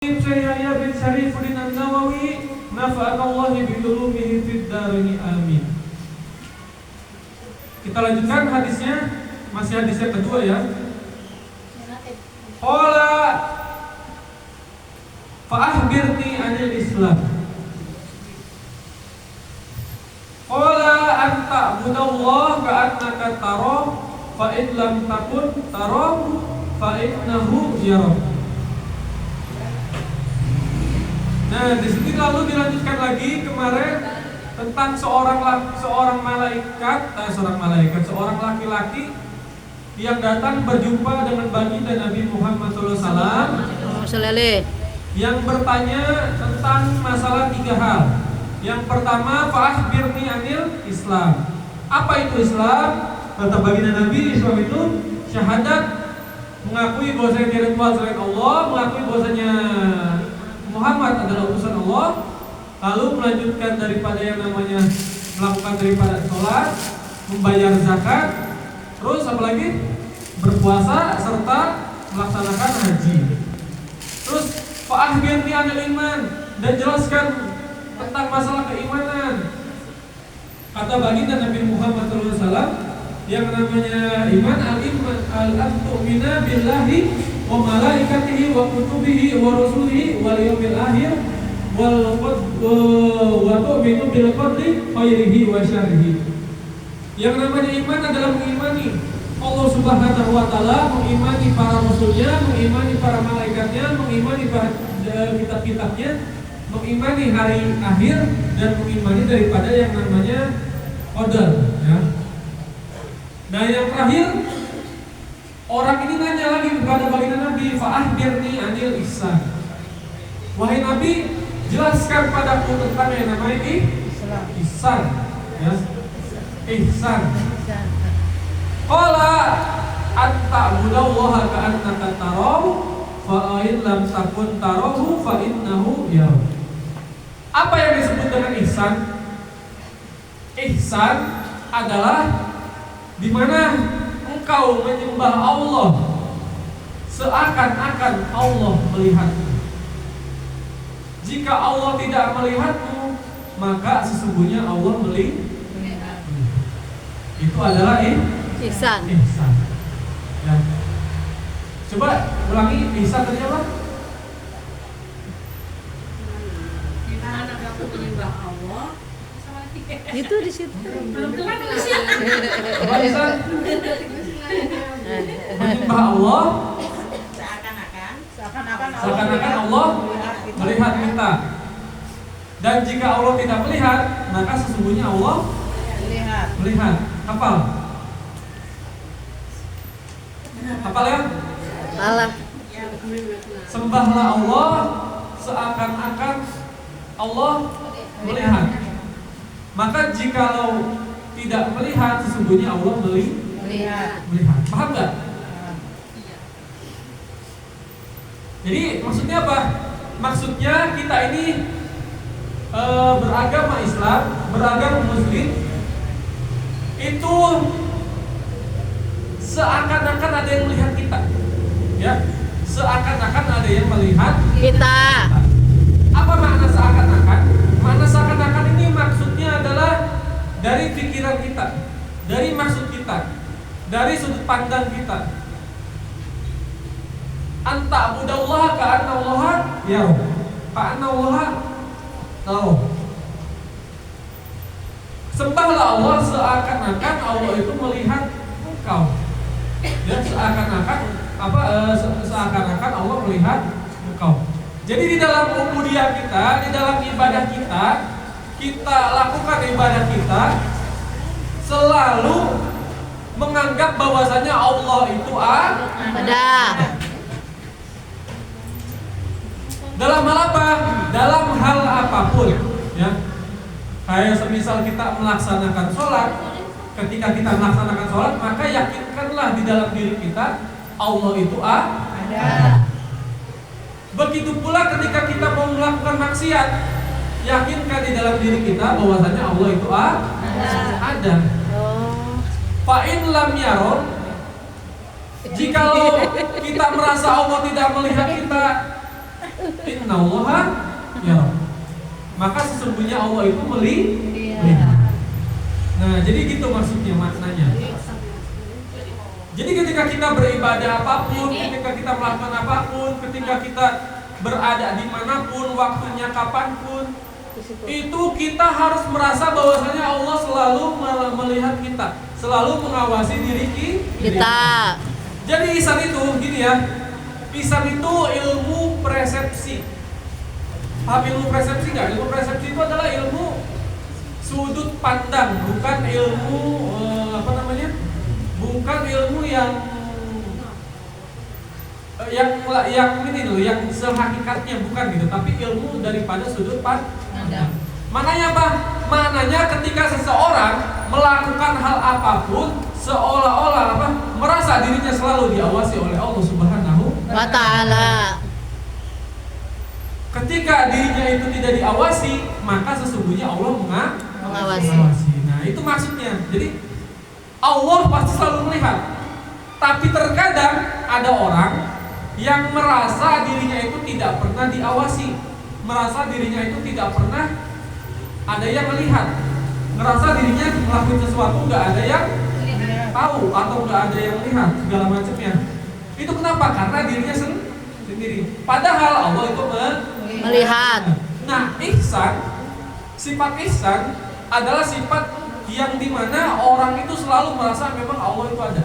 Syekh Yahya bin Syarifuddin An-Nawawi nafa'anallahi bi'ulumihi fid dharain amin. Kita lanjutkan hadisnya, masih hadis yang kedua ya. Qala fa akhbirni 'anil Islam. Qala an ta'budallaha ka'annaka tarahu fa in lam takun tarahu fa innahu yarak. Nah, di sini lalu dilanjutkan lagi kemarin tentang seorang laki-laki yang datang berjumpa dengan baginda Nabi Muhammad SAW, yang bertanya tentang masalah 3 hal. Yang pertama, fa'akhbirni 'anil Islam. Apa itu Islam? Kata baginda Nabi, Islam itu syahadat, mengakui bahwasanya tiada Tuhan selain Allah, mengakui bahwasanya Muhammad adalah utusan Allah, lalu melanjutkan daripada yang namanya melakukan daripada sholat, membayar zakat, terus apa lagi? Berpuasa serta melaksanakan haji. Terus fa'akhbirni 'anil iman, dan jelaskan tentang masalah keimanan. Kata baginda Nabi Muhammad SAW, yang namanya iman al-tu'mina billahi wa malaikatihi wa kutubihi wa rusulihi wal yawmil akhir wa tu'minu bil qadri khairihi wa syarrihi. Yang namanya iman adalah mengimani Allah Subhanahu wa taala, mengimani para rasulnya, mengimani para malaikatnya, mengimani kitab-kitabnya, mengimani hari akhir, dan mengimani daripada yang namanya qadar ya. Nah, yang terakhir, orang ini nanya lagi kepada baginda Nabi, fa'akhbirni 'anil ihsan. Wahai Nabi, jelaskan padaku tentang yang namanya ihsan ya. Ihsan. Qala an ta'budallaha ka'annaka tarahu fa in lam takun tarahu fa innahu yarahu. Apa yang disebut dengan ihsan? Ihsan adalah di mana engkau menyembah Allah seakan-akan Allah melihatmu. Jika Allah tidak melihatmu, maka sesungguhnya Allah melihat. Itu adalah ihsan. Ihsan. Ya. Coba ulangi, ihsan tadi apa? Aku menyembah Allah. Itu di situ. Belum kelar tulisnya. Apa ihsan? Menyembah Allah seakan-akan Allah melihat kita. Dan jika Allah tidak melihat, maka sesungguhnya Allah melihat. Hafal? Hafal ya? Salah. Sembahlah Allah seakan-akan Allah melihat. Maka jikalau tidak melihat, sesungguhnya Allah melihat. Paham nggak? Jadi maksudnya apa? Maksudnya kita ini beragama Islam, beragama Muslim, itu seakan-akan ada yang melihat kita, ya. Seakan-akan ada yang melihat Kita. Apa makna seakan-akan? Makna seakan-akan ini maksudnya adalah dari pikiran kita, dari maksud kita, dari sudut pandang kita. Anta budallaha ka'annallaha yarahu. Ka'annallaha tahu. Sembahlah Allah seakan-akan Allah itu melihat engkau. Ya, seakan-akan seakan-akan Allah melihat engkau. Jadi di dalam ubudiyah kita, di dalam ibadah kita, kita lakukan ibadah kita selalu menganggap bahwasanya Allah itu Ada. dalam hal apa? Dalam hal apapun, ya. Kayak semisal kita melaksanakan sholat, ketika kita melaksanakan sholat, maka yakinkanlah di dalam diri kita Allah itu ada. Begitu pula ketika kita mau melakukan maksiat, yakinkan di dalam diri kita bahwasanya Allah itu ada. Fa in lam yaro, jikalau kita merasa Allah tidak melihat kita, Innallaha yara. Maka sesungguhnya Allah itu melihat. Nah, jadi gitu maksudnya, maknanya. Jadi ketika kita beribadah apapun, ketika kita melakukan apapun, ketika kita berada dimanapun, waktunya kapanpun, itu kita harus merasa bahwasanya Allah selalu melihat kita, selalu mengawasi diri kita. Jadi ihsan itu gini ya, ihsan itu ilmu persepsi. Paham ilmu persepsi nggak? Ilmu persepsi itu adalah ilmu sudut pandang, bukan ilmu bukan ilmu yang ini loh, yang sehakikatnya bukan gitu, tapi ilmu daripada sudut pandang. Maknanya apa? Maknanya ketika seseorang melakukan hal apapun seolah-olah merasa dirinya selalu diawasi oleh Allah Subhanahu wa ta'ala. Ketika dirinya itu tidak diawasi, maka sesungguhnya Allah mengawasi. Nah, itu maksudnya. Jadi Allah pasti selalu melihat. Tapi terkadang ada orang yang merasa dirinya itu tidak pernah diawasi, merasa dirinya itu tidak pernah ada yang melihat, merasa dirinya melakukan sesuatu nggak ada yang tahu atau nggak ada yang lihat segala macamnya. Itu kenapa? Karena dirinya sendiri. Padahal Allah itu Melihat. Nah, sifat ihsan adalah sifat yang dimana orang itu selalu merasa memang Allah itu ada.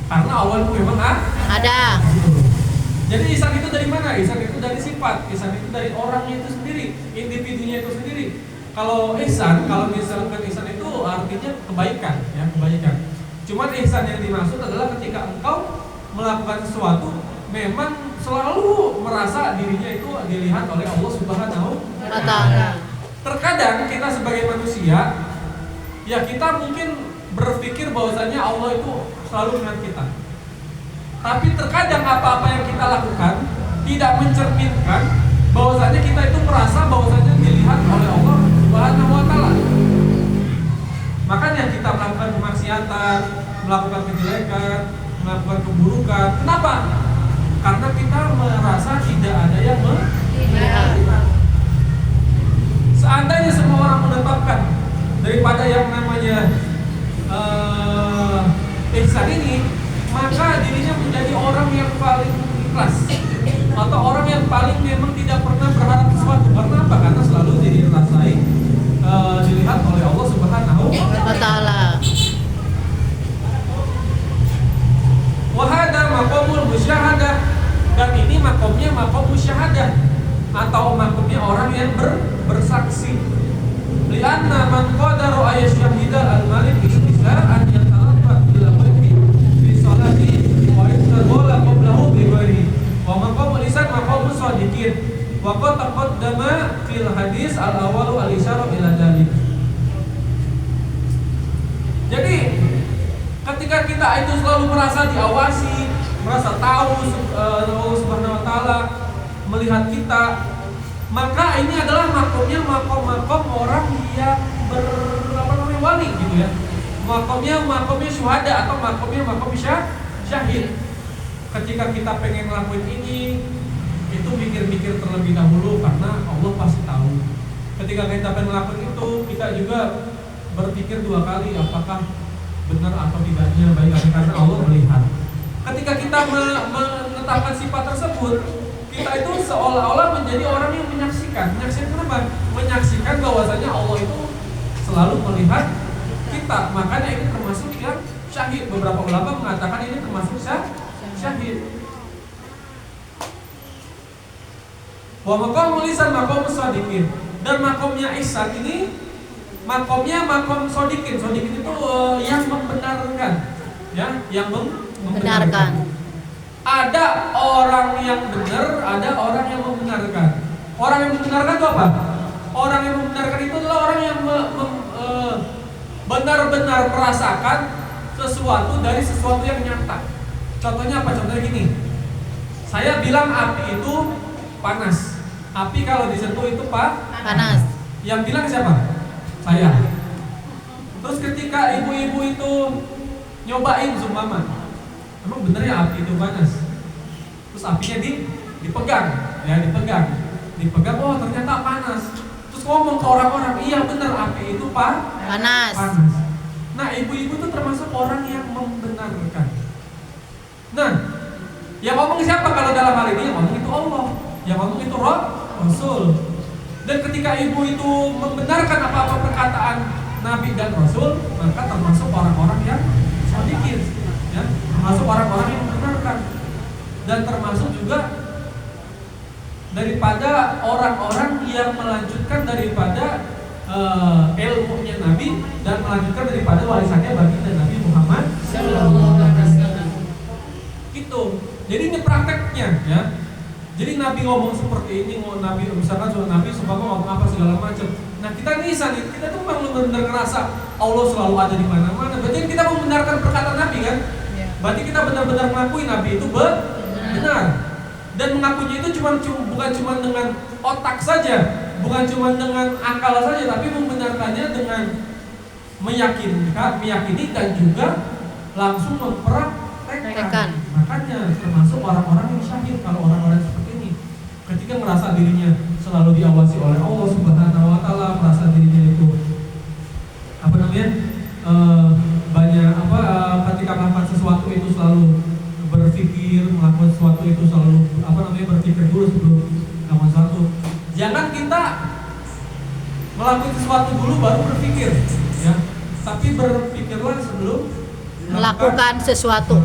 Karena Allah itu memang ada. Jadi ihsan itu dari mana? Ihsan itu dari sifat, ihsan itu dari orangnya itu sendiri, individunya itu sendiri. Kalau misalkan ihsan itu artinya kebaikan, ya, kebaikan. Cuman ihsan yang dimaksud adalah ketika engkau melakukan sesuatu memang selalu merasa dirinya itu dilihat oleh Allah Subhanahu wa ta'ala. Terkadang kita sebagai manusia, ya kita mungkin berpikir bahwasanya Allah itu selalu melihat kita. Tapi terkadang apa-apa yang kita lakukan tidak mencerminkan bahwasanya kita itu merasa bahwasanya dilihat oleh Allah Subhanahu wa ta'ala. Makanya kita melakukan kemaksiatan, melakukan kejelekan, melakukan keburukan. Kenapa? Karena kita merasa tidak ada yang melihat. Seandainya semua orang menetapkan daripada yang namanya ihsan ini, maka dirinya menjadi orang yang paling ikhlas atau orang yang paling memang tidak pernah berharap sesuatu. Karena apa? Karena selalu dirasai dilihat oleh Allah Subhanahu wa ta'ala. Wahada maqamul musyahadah, dan ini makomnya makom musyahadah atau makomnya orang yang bersaksi. Lianna man qadaru ayasyahida al-malik istisar an yatalafat bila qalbi fi salati wa yataqala qablahu bi ghairi wa maqamul lisan maqamus shadiqin wa qad taqaddama fil hadis al-awwal al-isyara ila dzalik. Jadi ketika kita itu selalu merasa diawasi, merasa tahu Allah Subhanahu wa ta'ala melihat kita, maka ini adalah makomnya makom orang yang wali gitu ya. Makomnya syuhada atau makomnya makom syahid. Ketika kita pengen ngelakuin ini, itu mikir-mikir terlebih dahulu karena Allah pasti tahu. Ketika kita pengen ngelakuin itu, kita juga berpikir dua kali apakah benar atau tidaknya, baik karena Allah melihat. Ketika kita menetapkan sifat tersebut, kita itu seolah-olah menjadi orang yang menyaksikan. Menyaksikan kenapa? Menyaksikan bahwasanya Allah itu selalu melihat kita. Makanya ini termasuk yang syahid. Beberapa ulama mengatakan ini termasuk syahid. Wa maqamul lisan maqamus shadiqin. Dan makomnya ihsan ini makomnya makom shodiqin. Shodiqin itu yang membenarkan, ya, yang membenarkan. Ada orang yang benar, ada orang yang membenarkan. Orang yang membenarkan itu apa? Orang yang membenarkan itu adalah orang yang benar-benar merasakan sesuatu dari sesuatu yang nyata. Contohnya apa? Contohnya gini. Saya bilang api itu panas. Api kalau disentuh itu panas. Yang bilang siapa? Saya. Terus ketika ibu-ibu itu nyobain Zoom mama, emang bener ya api itu panas? Terus apinya dipegang, ya dipegang, oh ternyata panas. Terus ngomong ke orang-orang, iya benar api itu Panas. Nah, ibu-ibu itu termasuk orang yang membenarkan. Nah, yang ngomong siapa kalau dalam hal ini? Yang ngomong itu Allah, yang ngomong itu Rasul. Dan ketika ibu itu membenarkan apa-apa perkataan Nabi dan Rasul, maka termasuk orang-orang yang shodiqin, ya, termasuk orang-orang yang membenarkan. Dan termasuk juga daripada orang-orang yang melanjutkan daripada ilmunya Nabi dan melanjutkan daripada warisannya baginda Nabi Muhammad Sallallahu Alaihi Wasallam. Gitu. Jadi ini prakteknya, ya. Jadi Nabi ngomong seperti ini, Nabi misalkan suatu Nabi seumpama ngomong apa segala macam. Nah kita kita tuh memang benar-benar ngerasa Allah selalu ada di mana-mana. Berarti kita membenarkan perkataan Nabi kan? Berarti kita benar-benar mengakui Nabi itu benar. Dan mengakuinya itu bukan cuma dengan otak saja, bukan cuma dengan akal saja, tapi membenarkannya dengan meyakini dan juga langsung mempraktekkan. Makanya termasuk orang-orang yang syahid. Kalau orang-orang seperti ini, ketika merasa dirinya selalu diawasi oleh Allah Subhanahu Wa Taala, merasa dirinya itu banyak ketika melakukan sesuatu itu selalu berpikir, melakukan sesuatu itu selalu berpikir dulu sebelum melakukan sesuatu. Jangan kita melakukan sesuatu dulu baru berpikir, ya. Tapi berpikirlah sebelum Melakukan sesuatu.